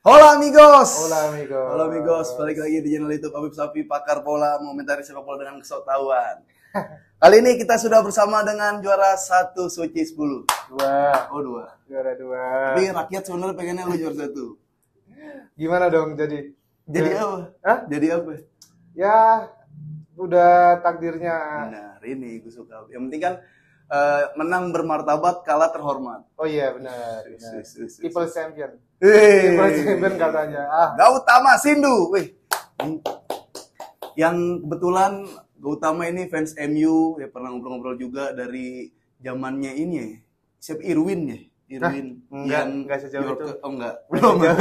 Hola amigos. Hola amigos. Halo amigos, balik lagi di channel YouTube Habib Safi, pakar bola, mengomentari sepak bola dengan kesetahuan. Kali ini kita sudah bersama dengan juara 1 Suci 10. Dua. Oh 2. Juara 2. Tapi rakyat sebenarnya pengennya lu juara 1. Gimana dong jadi? Jadi apa? Hah? Jadi apa? Ya udah takdirnya. Benar, ini gue suka. Yang penting kan menang bermartabat, kalah terhormat. Oh iya benar. People champion. People champion katanya. Gautama Sindu. Wih. Yang kebetulan Gautama ini fans MU, ya pernah ngobrol-ngobrol juga dari zamannya ini ya. Siapa Irwin ya? Irwin enggak sejauh itu. Oh enggak. Belum enggak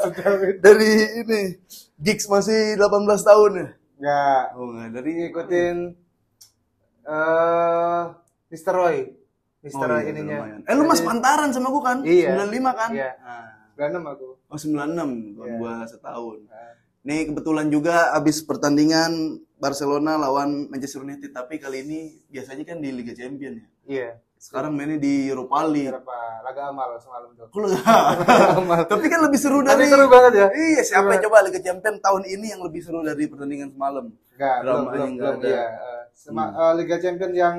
sejauh itu. Dari ini Giggs masih 18 tahun ya? Enggak. Oh enggak, dari Ikutin Mr. Roy. Mr. Roy iya, ininya. lumayan. Lu mas pantaran sama gua kan? Iya. 95 kan? Iya. Nah. 96 aku. Oh 96, tahun Iya. gua setahun. Nih kebetulan juga abis pertandingan Barcelona lawan Manchester United, tapi kali ini biasanya kan di Liga Champions ya. Iya. Sekarang mainnya di Europa League. Berapa? Laga amal semalam tuh. Kok tapi kan lebih seru Tapi dari seru banget ya. Iya, siapa yang coba Liga Champions tahun ini yang lebih seru dari pertandingan semalam? Enggak, Dramanya belum nggak ada. iya. Liga Champions yang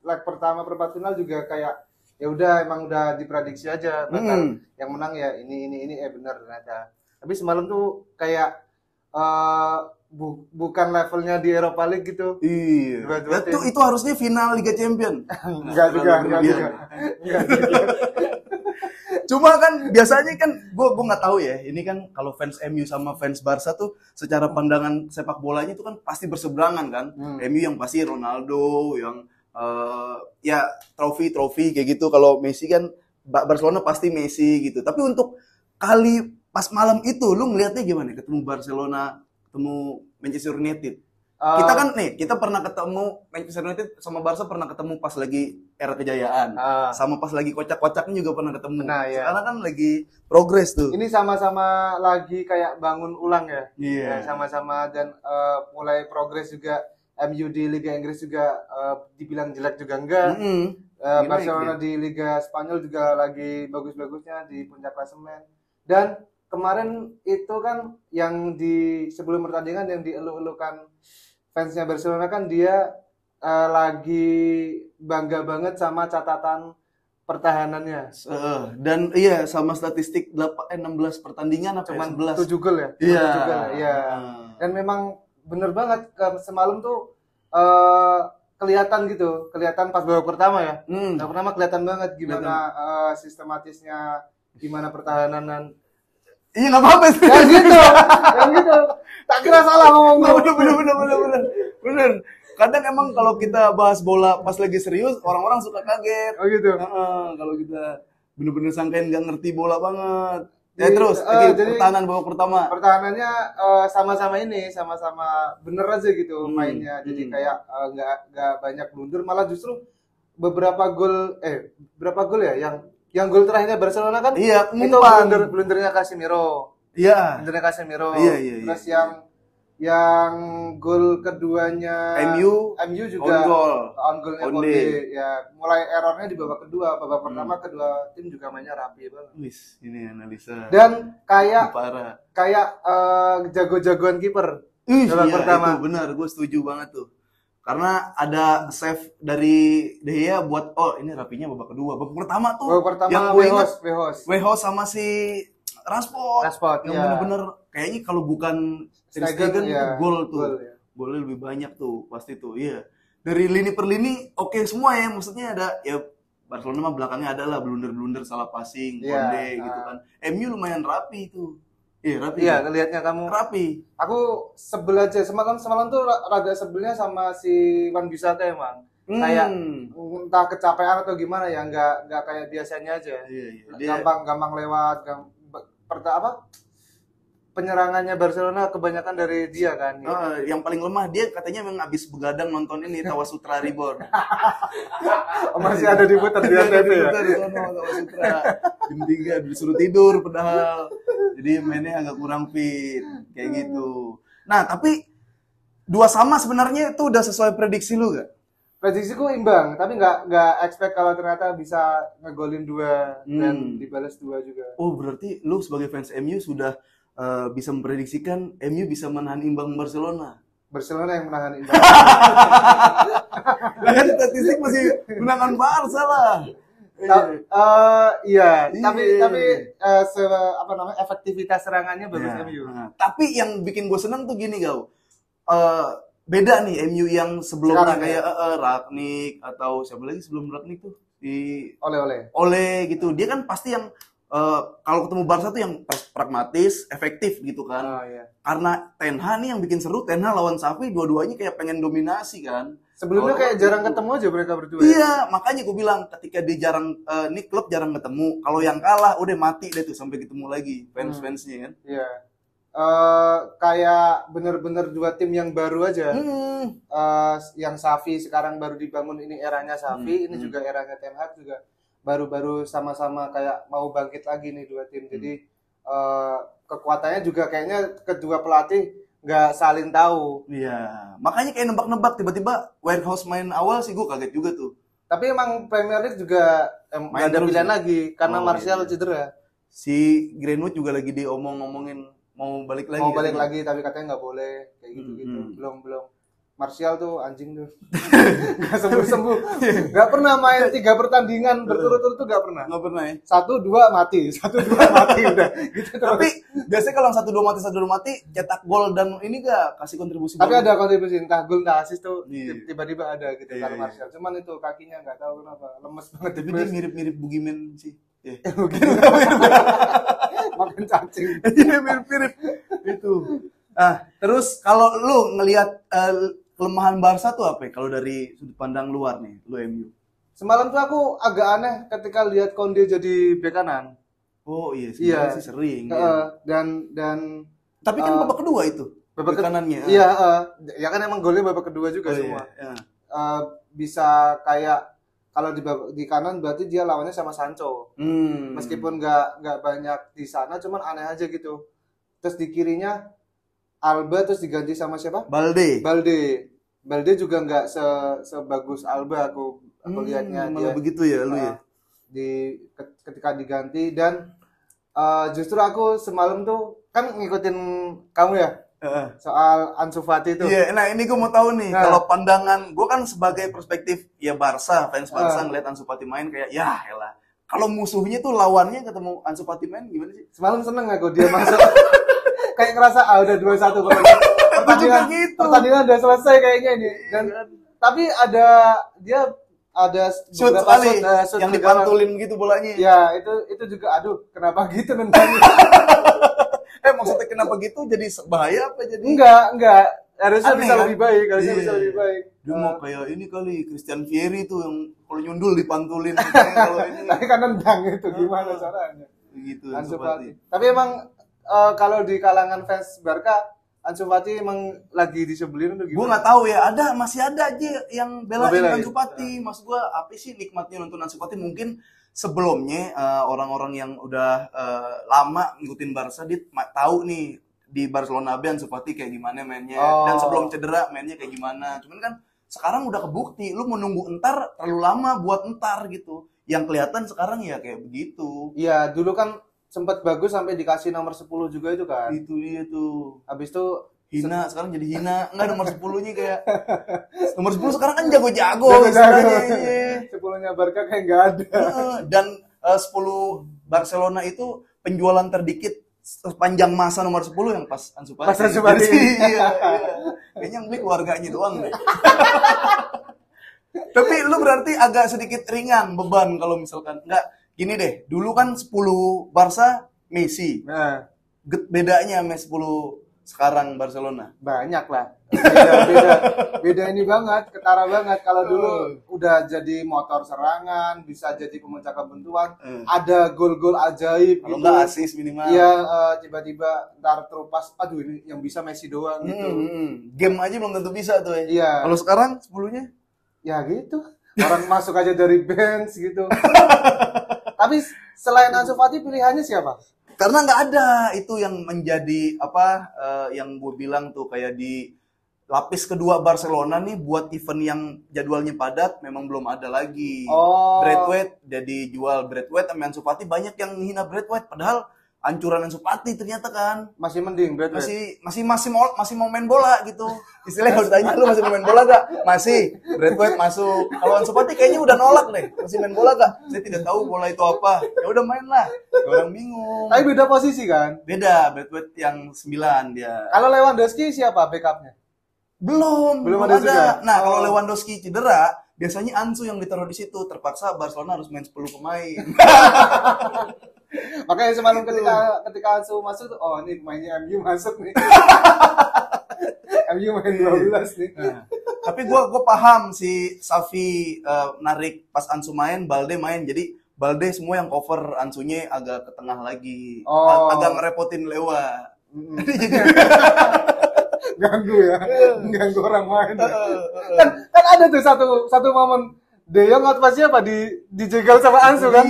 leg pertama perempat final juga kayak ya udah emang udah diprediksi aja bakal yang menang ya ini benar ternyata. Tapi semalam tuh kayak bukan levelnya di Europa League gitu. Iya. Dua-dua Ya, itu harusnya final Liga Champions. Enggak juga. Cuma kan biasanya kan gua nggak tahu ya. Ini kan kalau fans MU sama fans Barca tuh secara pandangan sepak bolanya itu kan pasti berseberangan kan. MU yang pasti Ronaldo, yang ya trofi kayak gitu. Kalau Messi kan Barcelona pasti Messi gitu. Tapi untuk kali pas malam itu lu ngelihatnya gimana? Ketemu Barcelona, ketemu Manchester United. Kita pernah ketemu Manchester United sama Barca pernah ketemu pas lagi era kejayaan. Sama pas lagi kocak-kocaknya juga pernah ketemu. Nah, ya. Sekarang kan lagi progres tuh. Ini sama-sama lagi kayak bangun ulang ya. Iya. Ya, sama-sama dan mulai progres juga. MU di Liga Inggris juga dibilang jelek juga enggak. Barcelona di Liga Spanyol juga lagi bagus-bagusnya di puncak klasemen. Dan kemarin itu kan yang di sebelum pertandingan yang dielu-elukan fansnya Barcelona kan dia lagi bangga banget sama catatan pertahanannya. Dan iya sama statistik 16 pertandingan apa cuman 11? 7 gol ya? Iya. 7 gol ya. Dan memang bener banget semalam tuh kelihatan pas babak pertama ya. Babak pertama kelihatan banget gimana sistematisnya, gimana pertahanan. Iya nggak apa-apa sih. Yang gitu. Tak kira salah ngomong. Bener. Kadang emang kalau kita bahas bola pas lagi serius, orang-orang suka kaget. Oh gitu. Kalau kita bener-bener sangkain nggak ngerti bola banget. Ya Jadi, terus, jadi pertahanan babak pertama. Pertahanannya sama-sama bener aja gitu mainnya. Jadi kayak nggak banyak blunder, malah justru berapa gol ya yang gol terakhirnya Barcelona kan? Iya, itu blundernya Casemiro. Iya. Blundernya Casemiro. Iya. Terus yang gol keduanya MU juga on golnya Conde. Ya mulai errornya di babak kedua. Babak pertama kedua tim juga mainnya rapi banget. Wis, ini analisa. Dan kayak parah. Jago-jagoan kiper. Babak pertama. Itu benar, gue setuju banget tuh. Karena ada save dari De Gea buat ini rapinya babak kedua. Babak pertama tuh yang gue ingat Weghorst sama si Rashford yang bener-bener kayaknya kalau bukan Stegen gol tuh. Golnya lebih banyak tuh pasti tuh. Iya. Dari lini per lini oke semua ya. Maksudnya ada ya Barcelona mah belakangnya ada lah blunder-blunder salah passing, Conde gitu kan. MU lumayan rapi tuh. Iya, rapi. Iya, ngelihatnya kamu rapi. Aku sebel aja semalam tuh rada sebelnya sama si Wan Bisaka emang. Kayak entah kecapean atau gimana ya, nggak kayak biasanya aja. Iya. Gampang lewat, penyerangannya Barcelona kebanyakan dari dia kan. Yang paling lemah dia katanya memang abis begadang nonton ini Tawasutra Reborn. Masih ada diputar di TV ya. Tawasutra jam 3 disuruh tidur padahal. Jadi mainnya agak kurang fit kayak gitu. Nah, tapi 2-2 sebenarnya itu udah sesuai prediksi lu gak? Prediksiku imbang, tapi nggak expect kalau ternyata bisa ngegolin 2 dan dibalas 2 juga. Oh, berarti lu sebagai fans MU sudah bisa memprediksikan MU bisa menahan imbang Barcelona. Barcelona yang menahan imbang. Kan statistik masih menangan Barca lah. Iya, tapi efektivitas serangannya bagus MU. Tapi yang bikin gue seneng tuh gini Gau. Beda nih MU yang sebelumnya Sekarang, kayak Ragnik atau siapa lagi sebelum Ragnik tuh di Ole gitu. Dia kan pasti yang kalau ketemu Barca tuh yang pragmatis, efektif gitu kan. Iya. Karena Ten Hag nih yang bikin seru, Ten Hag lawan Xavi dua-duanya kayak pengen dominasi kan. Sebelumnya kayak jarang ketemu aja mereka berdua. Iya, makanya gue bilang ketika dia nih klub jarang ketemu. Kalau yang kalah udah mati deh tuh sampai ketemu lagi fans-fansnya kan. Iya. Kayak bener-bener 2 tim yang baru aja. Yang Xavi sekarang baru dibangun, ini eranya Xavi, ini juga eranya Ten Hag juga baru-baru sama-sama kayak mau bangkit lagi nih 2 tim. Jadi kekuatannya juga kayaknya kedua pelatih nggak saling tahu. Iya, makanya kayak nebak-nebak tiba-tiba Warehouse main awal sih gue kaget juga tuh. Tapi emang Premier League juga nggak ada pilihan lagi karena Martial cedera. Si Greenwood juga lagi diomong-ngomongin mau balik lagi. Mau balik lagi tapi katanya nggak boleh kayak gitu-gitu. Belum. Martial tuh anjing tuh. Nggak sembuh-sembuh. Nggak pernah main 3 pertandingan berturut-turut tuh nggak pernah. Nggak pernah ya? 1-2 mati udah. Gitu. Tapi biasanya kalau 1-2 mati cetak gol dan ini gak kasih kontribusi. Tapi ada kontribusi, entah gol entah assist tuh tiba-tiba ada gitu kalau Martial. Cuman itu kakinya nggak tahu kenapa lemes banget. Tapi dia mirip-mirip Bugiman sih. Makan cacing. Iya mirip-mirip itu. Terus kalau lu ngelihat kelemahan Barca tuh apa ya? Kalau dari sudut pandang luar nih, lu MU. Semalam tuh aku agak aneh ketika lihat Konde jadi bek kanan. Oh iya, sebenarnya sih sering. Dan tapi kan babak kedua itu. Babak kanannya. Iya, ya kan emang golnya babak kedua juga semua. Iya. Bisa kayak kalau di kanan berarti dia lawannya sama Sancho. Meskipun nggak banyak di sana, cuman aneh aja gitu. Terus di kirinya Alba terus diganti sama siapa? Balde juga nggak sebagus Alba aku lihatnya dia. Begitu ya lu ya. Ketika diganti dan justru aku semalam tuh kan ngikutin kamu ya. Soal Ansu Fati itu. Iya, nah ini gue mau tahu nih, kalau pandangan gue kan sebagai perspektif ya fans Barca ngeliat Ansu Fati main kayak ya elah. Kalau musuhnya tuh lawannya ketemu Ansu Fati main gimana sih? Semalam seneng aku dia masuk. Kayak ngerasa udah 2-1 pertandingan udah selesai kayaknya ini. Dan tapi dia ada shoot kali yang dipantulin gitu bolanya. Ya, itu juga aduh, kenapa gitu nendangnya? Maksudnya kenapa gitu jadi bahaya apa jadi? Enggak. Harusnya bisa lebih baik, bisa lebih baik. Dia mau kayak ini kali Christian Vieri tuh yang kalau nyundul dipantulin kalau ini. Tapi kan nendang itu gimana caranya? Gitu Ansu Fati. Tapi emang kalau di kalangan fans Barca Ansu Fati emang lagi disebelin tuh gimana? Gue nggak tahu ya, masih ada aja yang belain Ansu Fati. Maksud gue apa sih nikmatnya nonton Ansu Fati? Mungkin sebelumnya orang-orang yang udah lama ngikutin Barca dia tahu nih di Barcelona B Ansu Fati kayak gimana mainnya dan sebelum cedera mainnya kayak gimana. Cuman kan sekarang udah kebukti, lu menunggu entar terlalu lama buat entar gitu. Yang kelihatan sekarang ya kayak begitu. Iya, dulu kan sempat bagus sampai dikasih nomor 10 juga itu kan. Itu dia tuh. Habis itu hina, sekarang jadi hina. Enggak, nomor 10-nya kayak nomor 10 sekarang kan jago-jago. 10-nya Barca kayak enggak ada. Dan 10 Barcelona itu penjualan terdikit sepanjang masa nomor 10 yang pas Ansu Fati. Iya. Kayaknya yang beli keluarganya doang deh. Tapi lu berarti agak sedikit ringan beban kalau misalkan enggak gini deh, dulu kan 10 Barca Messi. Bedanya sama 10 sekarang Barcelona. Banyak lah. Beda ini banget, ketara banget. Kalau dulu udah jadi motor serangan, bisa jadi pemecah kebuntuan, ada gol-gol ajaib. Kalau nggak asis minimal. Iya, tiba-tiba ntar terupas, aduh ini yang bisa Messi doang gitu. Game aja belum tentu bisa tuh ya. Iya. Kalau sekarang 10-nya? Ya gitu. Orang masuk aja dari bench gitu. Tapi selain Ansu Fati pilihannya siapa? Karena nggak ada itu yang menjadi yang gue bilang tuh kayak di lapis kedua Barcelona nih buat event yang jadwalnya padat memang belum ada lagi. Oh. Braithwaite jadi jual Braithwaite sama Ansu Fati, banyak yang menghina Braithwaite padahal ancuran Ansu Fati ternyata kan. Masih mending Braithwaite. Masih mau main bola gitu. Istilahnya kalau ditanya lu masih mau main bola gak? Masih. Braithwaite masuk. Kalau Ansu Fati kayaknya udah nolak deh. Masih main bola gak? Saya tidak tahu bola itu apa. Ya udah main lah. Orang bingung. Tapi beda posisi kan? Beda, Braithwaite yang 9 dia. Kalau Lewandowski siapa backupnya? Belum ada ada. juga. Nah, kalau Lewandowski cedera, biasanya Ansu yang ditaruh di situ. Terpaksa Barcelona harus main 10 pemain. Makanya semalam ketika Ansu masuk tuh, oh ini pemainnya MU masuk nih. MU main 12 nih. Nah, tapi gue paham si Xavi narik pas Ansu main, Balde main. Jadi Balde semua yang cover, Ansunya agak ke tengah lagi. Agak ngerepotin Lewa. Jadi ganggu ganggu orang main. Kan ada tuh satu momen De Jong atau siapa dijegal sama Ansu kan?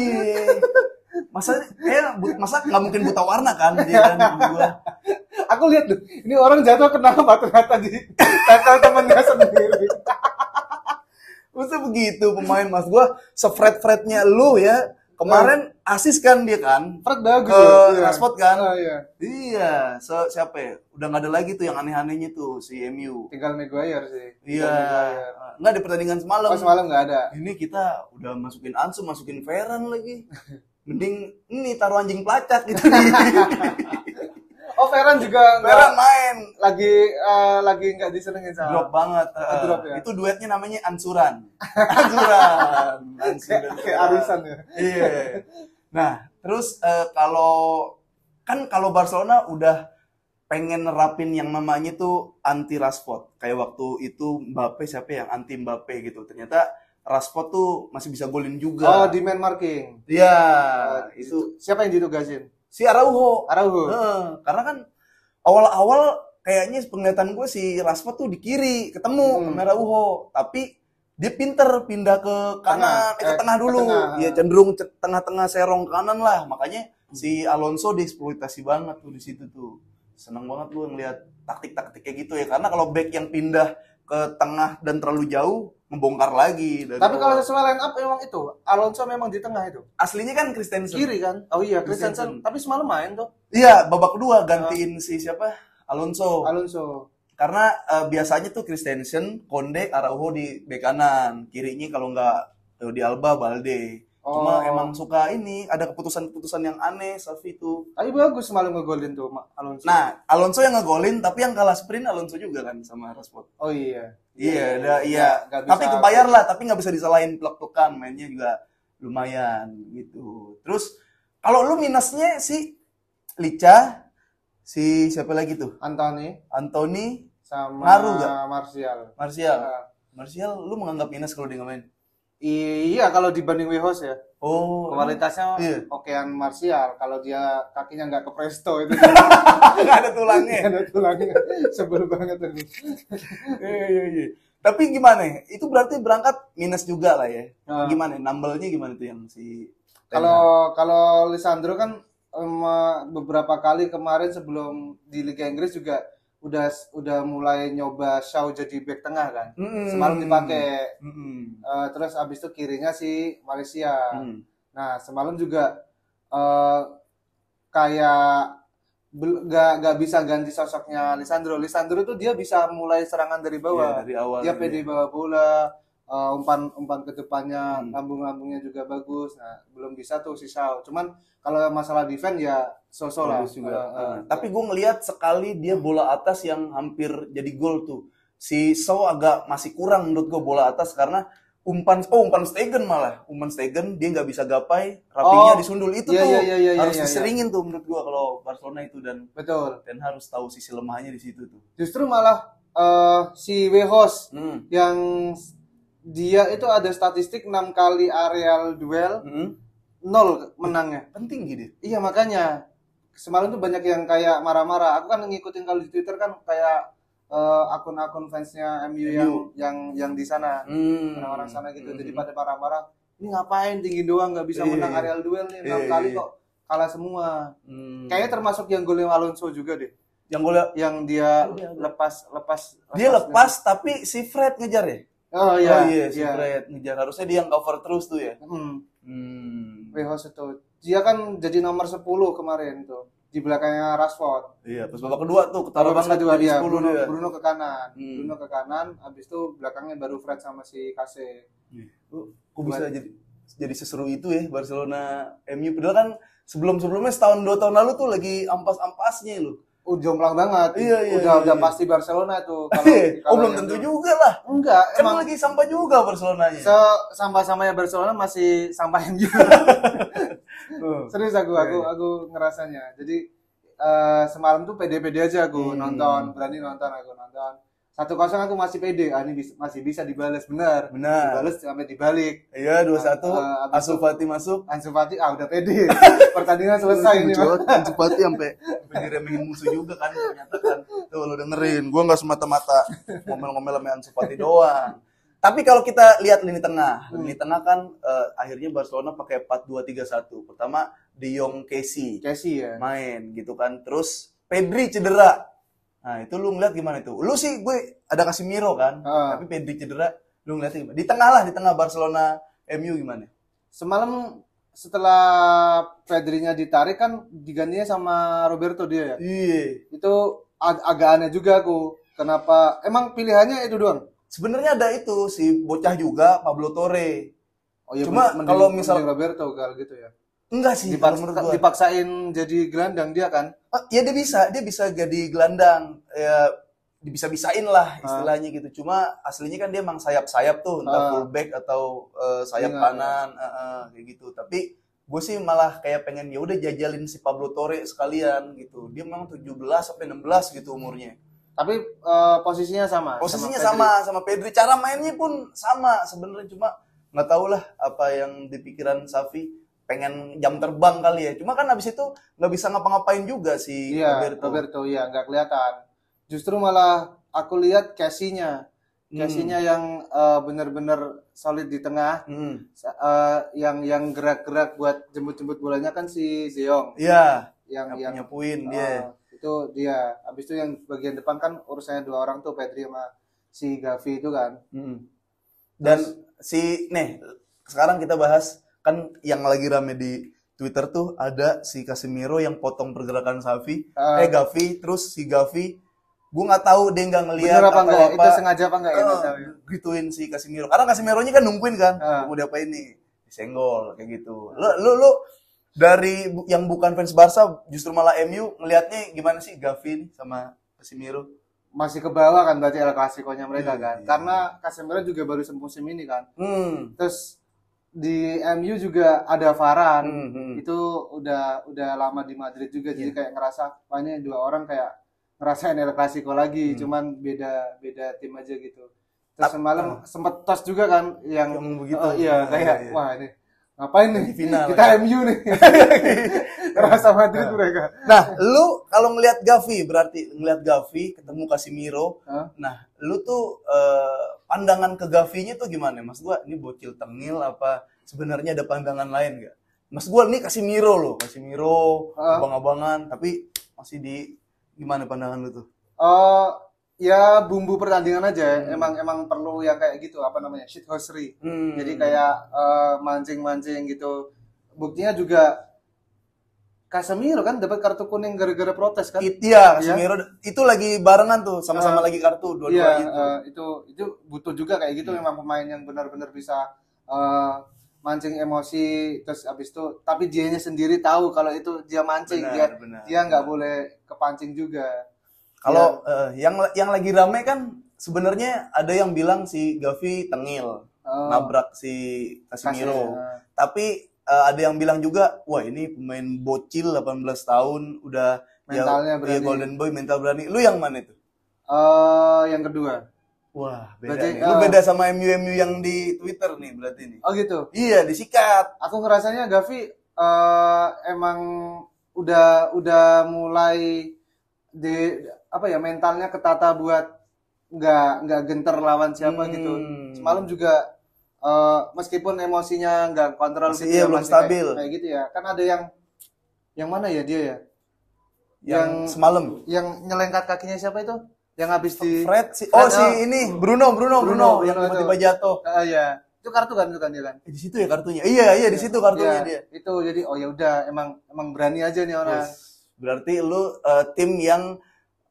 Masa nggak mungkin buta warna kan dia kan gua. Aku lihat tuh, ini orang jatuh kenapa ternyata di tackle temennya sendiri. Masa begitu pemain mas gua sefred-frednya lu ya. Kemarin asis kan dia kan. Fred bagus ke Rashford kan. Iya. Iya, siapa ya? Udah nggak ada lagi tuh yang aneh-anehnya tuh si MU. Tinggal Maguire sih. Iya. Nggak di pertandingan semalam. Oh, semalam nggak ada. Ini kita udah masukin Ansu, masukin Varane lagi. Mending ini taruh anjing pelacak gitu. Oh, Varane juga Varane main. Lagi nggak disenengin sama. Drop banget. Drop ya. Itu duetnya namanya Ansuran. Ansuran. Kayak arisan ya. Iya. Nah, terus kalau Barcelona udah pengen nerapin yang namanya tuh anti Rashford. Kayak waktu itu Mbappe, siapa yang anti Mbappe gitu. Ternyata Rashford tuh masih bisa golin juga. Oh, di man marking. Iya, itu siapa yang ditugasin? si Araujo. Karena kan awal-awal kayaknya penglihatan gue si Rashford tuh di kiri ketemu sama Araujo, tapi dia pinter pindah ke kanan, ke tengah dulu. Iya, cenderung tengah-tengah serong kanan lah. Makanya si Alonso dieksploitasi banget tuh di situ tuh. Seneng banget gue ngeliat taktik-taktik kayak gitu ya, karena kalau back yang pindah ke tengah dan terlalu jauh membongkar lagi. Tapi kalau sesuai line up memang itu Alonso memang di tengah itu. Aslinya kan Christensen. Kiri kan? Oh iya, Christensen. Tapi semalam main tuh. Iya, babak kedua gantiin si siapa? Alonso. Karena biasanya tuh Christensen, Konde, Araujo di bek kanan, kirinya kalau nggak di Alba, Balde. Cuma emang suka ini, ada keputusan-keputusan yang aneh Xavi tuh. Tapi bagus semalam ngegolin tuh Alonso. Nah, Alonso yang ngegolin, tapi yang kalah sprint Alonso juga kan sama Rashford. Oh iya. Iya. Tapi kebayar lah, tapi nggak bisa disalahin plek-plekan, mainnya juga lumayan gitu. Terus kalau lu minusnya si Licha, si siapa lagi tuh? Anthony sama ngaruh gak? Martial, lu menganggap minus kalau dia nggak main? Iya, kalau dibanding Weghorst ya. Oh, kualitasnya okean Martial. Kalau dia kakinya nggak ke presto itu. Nggak ada tulangnya. Sebel banget ini. Iya. Tapi gimana? Itu berarti berangkat minus juga lah ya. Gimana? Nambelnya gimana tuh yang si? Kalau Lisandro kan beberapa kali kemarin sebelum di Liga Inggris juga udah mulai nyoba Shaw jadi back tengah kan. Semalam dipakai. Terus abis itu kirinya si Malaysia. Nah, semalam juga kayak nggak bisa ganti sosoknya Lisandro. Lisandro tuh dia bisa mulai serangan dari bawah. Dari awal dia pede bawa bola, umpan ke depannya, lambung-lambungnya juga bagus. Nah, belum bisa tuh si Shaw. Cuman kalau masalah defense ya so-so lah juga. Tapi gue ngelihat sekali dia bola atas yang hampir jadi gol tuh. Si Shaw agak masih kurang menurut gue bola atas karena umpan Stegen malah. Umpan Stegen dia nggak bisa gapai, Rapinya disundul itu tuh. Harus diseringin tuh menurut gue kalau Barcelona itu betul. Dan harus tahu sisi lemahnya di situ tuh. Justru malah si Weghorst yang dia itu ada statistik 6 kali aerial duel, 0 menangnya. Penting gitu. Iya, makanya semalam tuh banyak yang kayak marah-marah. Aku kan ngikutin kalau di Twitter kan kayak akun-akun fansnya MU yang di sana, orang-orang sana gitu. Jadi pada marah-marah, ini ngapain tinggi doang nggak bisa menang aerial duel nih 6 kali kok kalah semua. Kayaknya termasuk yang golnya Alonso juga deh. Yang gue lihat yang dia lepas dia lepas tapi si Fred ngejar ya. Oh iya, si Fred ngejar, harusnya dia yang cover terus tuh ya. Weghorst itu dia kan jadi nomor 10 kemarin tuh di belakangnya Rashford. Iya, pas babak kedua tuh ketaruh babak kedua dia 10 dia. Bruno ke kanan. Bruno ke kanan, habis itu belakangnya baru Fred sama si Kase. Kok bisa jadi seseru itu ya Barcelona MU, padahal kan sebelumnya setahun 2 tahun lalu tuh lagi ampas-ampasnya loh. Jomplang banget. Udah pasti Barcelona itu. Belum tentu juga lah. Enggak, kan emang lagi sampah juga Barcelonanya. Sampah-sampahnya Barcelona masih sampah MU. Serius aku ngerasanya. Jadi semalam tuh pede-pede aja aku berani nonton. 1-0 aku masih pede, ini masih bisa dibalas, benar. Dibalas sampai dibalik. Iya, 2-1, Ansu Fati masuk. Ansu Fati udah pede. Pertandingan selesai ini. Ansu Fati sampai diremehin musuh juga kan, ternyata kan. Tuh lu dengerin, gua enggak semata-mata ngomel-ngomel sama Ansu Fati doang. Tapi kalau kita lihat lini tengah kan akhirnya Barcelona pakai 4-2-3-1. Pertama De Jong, Kessie ya. Main gitu kan. Terus Pedri cedera. Nah, itu lu ngeliat gimana itu? Lu sih gue ada Casemiro kan, tapi Pedri cedera, lu ngeliat gimana? Di tengah Barcelona MU gimana? Semalam setelah Pedrinya ditarik kan digantinya sama Roberto dia ya. Iya. Itu agak aneh juga aku. Kenapa? Emang pilihannya itu doang? Sebenarnya ada itu si bocah juga Pablo Torre. Oh iya. Cuma kalau misal Roberto kalau gitu ya. Enggak sih, dipaksain jadi gelandang dia kan? Ya dia bisa jadi gelandang, ya bisa-bisain lah istilahnya gitu. Cuma aslinya kan dia emang sayap-sayap tuh, entah fullback atau sayap kanan, kayak gitu. Tapi gue sih malah kayak pengen ya udah jajalin si Pablo Torre sekalian gitu. Dia memang 17 sampai 16 gitu umurnya. Tapi posisinya sama. Sama Pedri. Cara mainnya pun sama sebenarnya, cuma nggak tahu lah apa yang di pikiran Xavi. Pengen jam terbang kali ya. Cuma kan abis itu nggak bisa ngapa-ngapain juga si Roberto ya nggak kelihatan. Justru malah aku lihat Kessie-nya yang benar-benar solid di tengah. Yang gerak-gerak buat jemput-jemput bolanya kan si Zeong. Iya. Yang nyapuin dia. Itu dia. Abis itu yang bagian depan kan urusannya 2 orang tuh, Pedri sama si Gavi itu kan. Dan sekarang kita bahas kan yang lagi rame di Twitter tuh ada si Casemiro yang potong pergerakan Gavi, terus si Gavi gue nggak tahu dia nggak ngelihat apa itu sengaja apa enggak ya gituin si Casemiro, karena Casemiro-nya kan nungguin kan mau diapain nih, disenggol kayak gitu. Lu dari yang bukan fans Barca justru malah MU ngelihatnya gimana sih Gavi sama Casemiro? Masih ke bawah kan berarti El Clasico-nya mereka kan. Karena Casemiro juga baru musim ini kan. Terus di MU juga ada Varane, itu udah lama di Madrid juga, jadi kayak ngerasa ini 2 orang kayak ngerasain El Clasico lagi, cuman beda tim aja gitu. Terus semalam sempet tos juga kan yang begitu. Kayak wah ini ngapain nih final, kita ya? MU nih. Ngerasa Madrid mereka. Nah, lu kalau ngelihat Gavi ketemu Casemiro, nah lu tuh pandangan ke Gavi-nya tuh gimana? Mas gua ini bocil tengil apa sebenarnya ada pandangan lain enggak? Mas gua ini Casemiro abang-abangan, tapi masih di gimana pandangan lu tuh? Ya bumbu pertandingan aja. Emang perlu yang kayak gitu, apa namanya? Shithousery. Jadi kayak mancing-mancing gitu. Buktinya juga Casemiro kan dapat kartu kuning gara-gara protes kan? Iya, Casemiro itu lagi barengan tuh, sama-sama lagi kartu dua-duanya itu butuh juga kayak gitu. Memang pemain yang benar-benar bisa mancing emosi, terus abis itu tapi dianya sendiri tahu kalau itu dia mancing, dia nggak boleh kepancing juga. Kalau yang lagi rame kan sebenarnya ada yang bilang si Gavi tengil, nabrak si Casemiro. Tapi ada yang bilang juga, wah ini pemain bocil 18 tahun udah mentalnya berani. Golden Boy, mental berani. Lu yang mana itu? Yang kedua. Wah, beda berarti, nih. Lu beda sama MU yang di Twitter nih berarti nih. Oh gitu. Iya, disikat. Aku ngerasanya Gavi emang udah mulai mentalnya ketata buat nggak gentar lawan siapa gitu. Semalam juga meskipun emosinya nggak kontrol gitu, belum stabil kayak gitu ya. Kan ada yang mana ya dia ya, yang semalam. Yang nyelengkat kakinya siapa itu? Yang habis di Fred sih. Oh, si ini Bruno yang tiba-tiba jatuh. Iya. Itu kartu kan dia kan. Di situ ya kartunya. Iya, di situ kartunya dia. Itu jadi oh ya udah emang berani aja nih orang. Berarti lu tim yang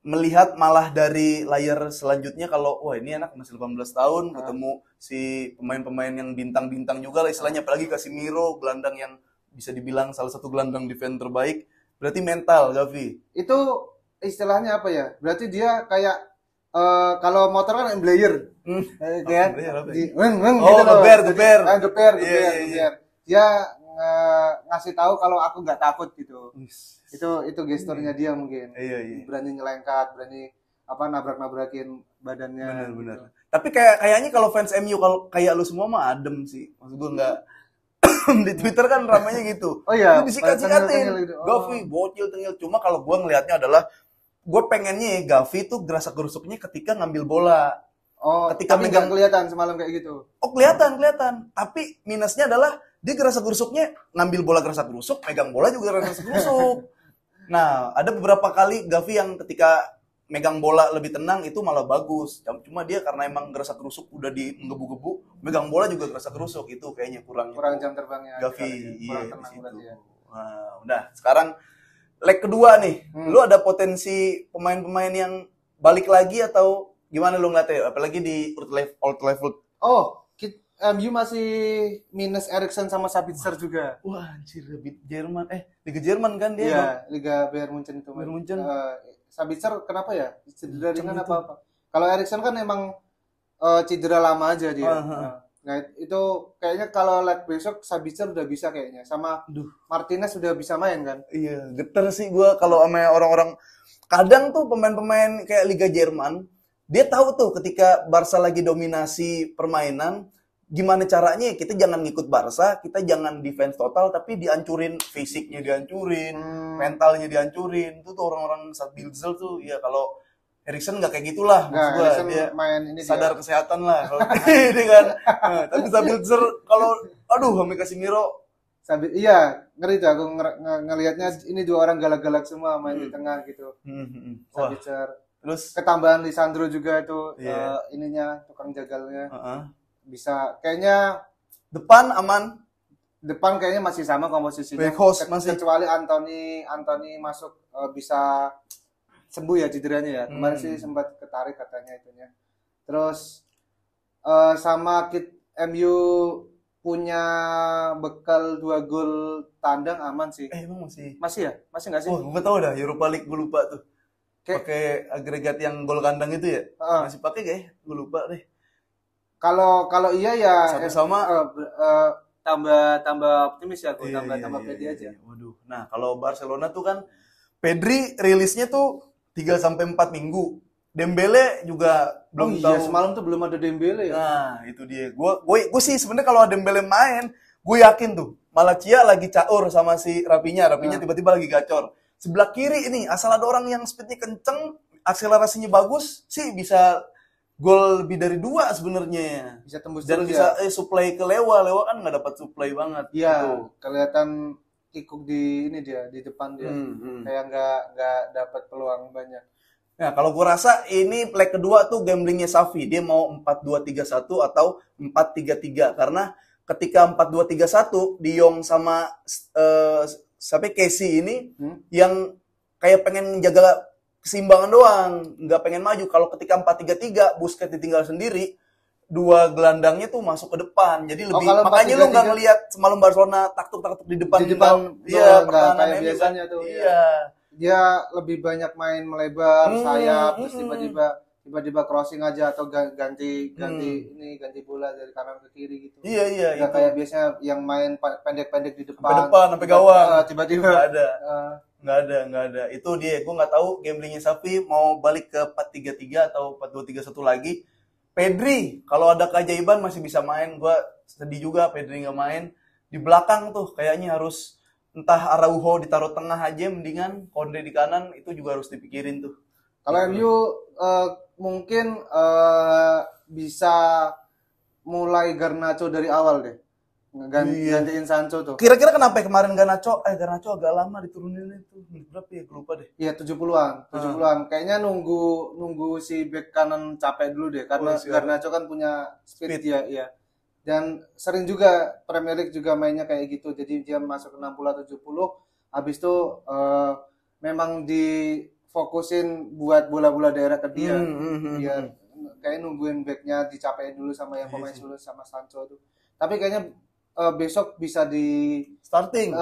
melihat malah dari layar selanjutnya kalau wah ini anak masih 18 tahun ketemu si pemain-pemain yang bintang-bintang juga lah istilahnya, apalagi Casemiro, gelandang yang bisa dibilang salah satu gelandang defense terbaik. Berarti mental Gavi. Itu istilahnya apa ya? Berarti dia kayak kalau motor kan emblayer. Kayak geber. Dia ngasih tahu kalau aku nggak takut gitu. Itu gesturnya dia mungkin. Iya. Berani nyelengkat, berani nabrak-nabrakin badannya. Benar. Gitu. Tapi kayaknya kalau fans MU kalau kayak lu semua mah adem sih. Maksud gua nggak di Twitter kan ramainya gitu. Oh iya. Lu disikat-sikatin. Gitu. Gavi bocil tengil. Cuma kalau gua ngelihatnya adalah gue pengennya Gavi tuh gerasa gerusuknya ketika ngambil bola. Oh, ketika megang kelihatan semalam kayak gitu. Oh, kelihatan. Tapi minusnya adalah dia gerasa gerusuknya ngambil bola gerasa gerusuk, megang bola juga gerasa gerusuk. Nah, ada beberapa kali Gavi yang ketika megang bola lebih tenang itu malah bagus. Cuma dia karena emang gerasa gerusuk udah di menggebu-gebu, megang bola juga gerasa gerusuk itu kayaknya kurang jam terbangnya. Gavi, iya di situ. Nah, udah sekarang leg kedua nih, lu ada potensi pemain-pemain yang balik lagi atau gimana lu ngeliatnya? Apalagi di Old Trafford. Oh, MU masih minus Eriksen sama Sabitzer juga. Wah, anjir, Jerman. Liga Jerman kan dia? Iya, Liga Bayern Munchen itu. Bayern Munchen. Sabitzer kenapa ya? Cedera ringan apa-apa. Kalau Eriksen kan emang cedera lama aja dia. Nah, itu kayaknya kalau leg besok Sabitzer udah bisa kayaknya. Sama Martinez sudah bisa main kan? Iya, geter sih gue kalau sama orang-orang. Kadang tuh pemain-pemain kayak Liga Jerman, dia tahu tuh ketika Barca lagi dominasi permainan, gimana caranya kita jangan ngikut Barca, kita jangan defense total, tapi dihancurin fisiknya, dihancurin, mentalnya dihancurin. Itu tuh orang-orang Sabitzer tuh, ya kalau Eriksen nggak kayak gitulah, maksud gue dia main ini sadar kesehatan lah kalau ini kan. Nah, tapi Sabitzer kalau sama Casemiro iya ngeri tuh aku ngelihatnya ini dua orang galak-galak semua main di tengah gitu. Sabitzer terus ketambahan Lisandro juga itu ininya tukang jagalnya bisa kayaknya depan aman. Depan kayaknya masih sama komposisinya kecuali Anthony masuk bisa sembuh ya cederanya ya. Kemarin sih sempat ketarik katanya itunya. Terus sama MU punya bekal 2 gol tandang aman sih. Emang masih ya? Masih nggak sih? Oh, gue tahu dah Europa League gue lupa tuh. Pakai agregat yang gol kandang itu ya? Masih pakai gak ya? Gue lupa deh. Kalau iya ya satu sama tambah optimis ya, tambah pede aja. Waduh. Nah, kalau Barcelona tuh kan Pedri rilisnya tuh 3-4 minggu. Dembele juga belum tahu. Semalam tuh belum ada Dembele ya. Nah, itu dia. Gue sih sebenarnya kalau Dembele main, gue yakin tuh Malacia lagi caur sama si Rapinya tiba-tiba lagi gacor. Sebelah kiri ini asal ada orang yang speednya kenceng, akselerasinya bagus, sih bisa gol lebih dari 2 sebenarnya. Bisa tembus dan bisa supply ke Lewa kan nggak dapat supply banget. Iya, gitu. Kelihatan kikuk di depan dia. Kayak nggak dapat peluang banyak. Nah, kalau gue rasa ini leg kedua tuh gamblingnya Xavi. Dia mau 4-2-3-1 atau 4-3-3 karena ketika 4-2-3-1 De Jong sama Casey ini yang kayak pengen jaga keseimbangan doang, nggak pengen maju. Kalau ketika 4-3-3 Busquets ditinggal sendiri, 2 gelandangnya tuh masuk ke depan. Jadi lebih makanya lu nggak ngelihat semalam Barcelona taktuk-taktuk di depan. Iya, pertahanan kayak biasanya tuh. Iya. Dia lebih banyak main melebar sayap terus tiba-tiba crossing aja atau ganti bola dari kanan ke kiri gitu. Iya. Nggak kayak biasanya yang main pendek-pendek di depan sampai gawang. Tiba-tiba nggak ada. Itu dia. Gue nggak tahu gamblingnya Xavi mau balik ke 4-3-3 atau 4-2-3-1 lagi. Pedri kalau ada keajaiban masih bisa main. Gue sedih juga Pedri nggak main. Di belakang tuh kayaknya harus entah Araujo ditaruh tengah aja mendingan, Konde di kanan itu juga harus dipikirin tuh. Kalau MU mungkin bisa mulai Garnacho dari awal deh. gantiin Sancho tuh. Kira-kira kenapa ya kemarin Garnacho agak lama diturunin itu. Menit berapa ya? Lupa deh. Iya 70-an. Kayaknya nunggu si bek kanan capek dulu deh karena Garnacho kan punya speed dia, iya. Dan sering juga Premier League juga mainnya kayak gitu. Jadi dia masuk ke 60 atau 70, habis itu memang difokusin buat bola-bola daerah ke dia. Biar kayak nungguin backnya dicapain dulu sama yang pemain dulu sama Sancho tuh. Tapi kayaknya besok bisa di starting,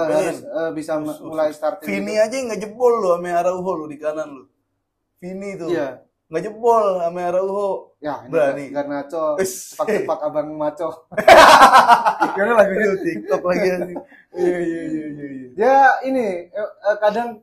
bisa mulai starting. Vini aja nggak jebol lo sama Araujo lo di kanan lo. Vini tuh nggak jebol sama Araujo. Ya, berani. Garnacho cepak-cepak abang maco. Karena lagunya TikTok lagi. Iya. Dia ini kadang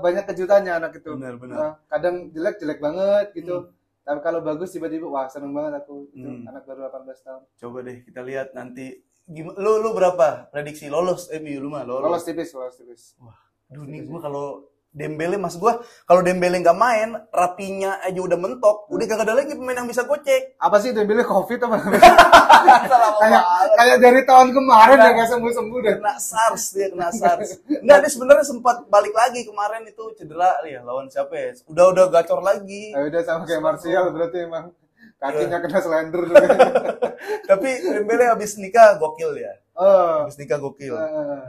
banyak kejutannya anak itu. Benar. Kadang jelek banget gitu. Tapi kalau bagus tiba-tiba wah seneng banget aku itu anak baru 18 tahun. Coba deh kita lihat nanti lu berapa prediksi lolos MU lu mah lolos tipis. Wah, aduh nih gua kalau Dembele kalau Dembele nggak main, Rapinya aja udah mentok, udah kagak ada lagi pemain yang bisa gocek. Apa sih Dembele Covid apa? kayak dari tahun kemarin dia nggak sembuh deh. Kena SARS. Enggak, dia sebenarnya sempat balik lagi kemarin itu cedera ya lawan siapa ya? Udah gacor lagi. Udah sama kayak Martial berarti emang kakinya kena slender juga. Tapi Dembele habis nikah gokil ya. Habis nikah gokil.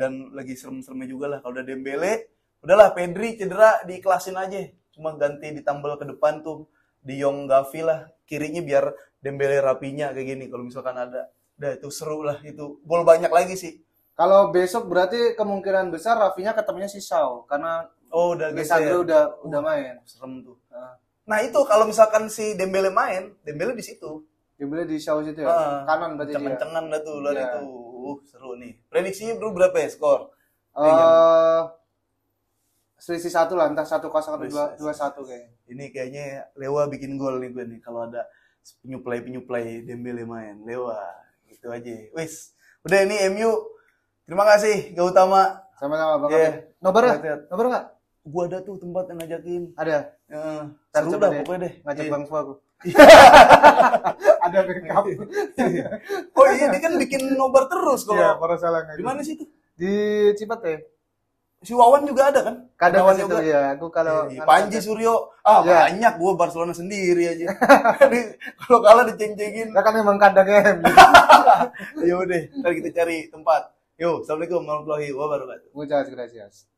Dan lagi serem-seremnya juga lah kalau udah Dembele. Udahlah, Pedri cedera diiklasin aja. Cuma ganti ditambal ke depan tuh di Yong Gavi lah. Kirinya biar Dembele Rapinya kayak gini kalau misalkan ada. Udah itu seru lah itu. Gol banyak lagi sih. Kalau besok berarti kemungkinan besar Rapinya ketemunya si Shaw karena udah Lisandro udah main. Serem tuh. Nah, itu kalau misalkan si Dembele main, Dembele di situ. Dembele di Shaw situ ya. Kanan berarti dia. Kencengan dah tuh lari itu. Seru nih. Prediksinya bro berapa ya skor? Selisih 1 lah, entah 1-0 atau 2-1 kayaknya. Ini kayaknya Lewa bikin gol nih gue nih kalau ada penyuplai Dembele main. Lewa, gitu aja. Wis, udah ini MU. Terima kasih Gautama. Sama-sama Bang Kapten. Nobar enggak? Gua ada tuh tempat yang ngajakin. Ada. Seru dah pokoknya deh. Ngajak Bang Fu aku. Ada backup. Oh iya, dia kan bikin nobar terus kalau. Iya, para salah. Di mana sih itu? Di Cipete. Si Wawan juga ada kan? Kadang juga ya. Aku kalau Panji Suryo, banyak gua Barcelona sendiri aja. Kalau kalah diceng-cengin. Nah, kan emang kandangnya. Ya udah, ntar kita cari tempat. Yo, assalamualaikum warahmatullahi wabarakatuh. Muchas gracias.